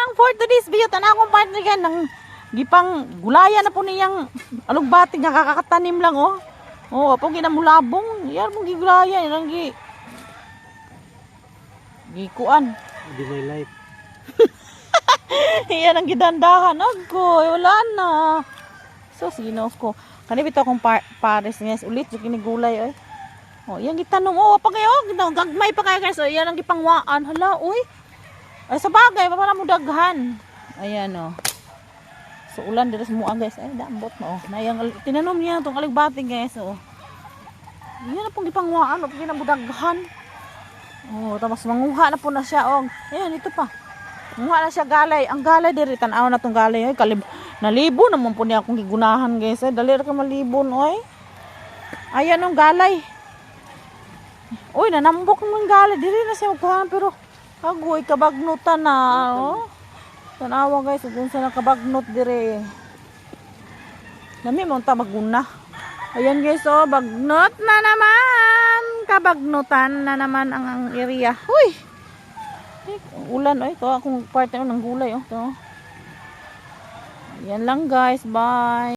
lang for today's video. Tana akong partner yan ng gipang gulaya na po niyang alugbati nga kakatanim lang oh. Oh, apong ginamulabong. Yan mong gigulaya yan gi. Gikuan. Di my life. Yan ang gidandahan ako. Wala na. So sino ko. Kanibito akong pares guys. Ulit yung kinigulay oy. Oh, yan gitanong oh, pa kayo, gagmay pa kayo guys. Oh, yan ang gipangwaan. Hala, uy. Ay sa bagay, para mo daghan. Ayan oh. So ulan dito sa muang guys. Ay, daambot mo oh. Nayang tinanom niya tong aligbati guys oh. Yan na pong gipangwaan, oh, ginabudaghan. Oh, tapos manguha na po na siya oh. Ayan, ito pa. Manguha na siya galay. Ang galay diri tan-aw na tong galay. Ay, nalibo naman po niya akong gigunahan guys. Ay, dali ra ka malibon oy. Ayan ang galay. Uy, nanambok ng galay. Dili na siya magkuhan pero agoy, kabagnutan na. Oh. Tanawa guys, kung saan nakabagnot dire. Nami mo ta maguna. Ayan guys, oh, bagnot na naman. Kabagnutan na naman ang area. Uy! Ulan, oy. Ito akong part ng gulay, oh. Ito. Ayan lang guys, bye.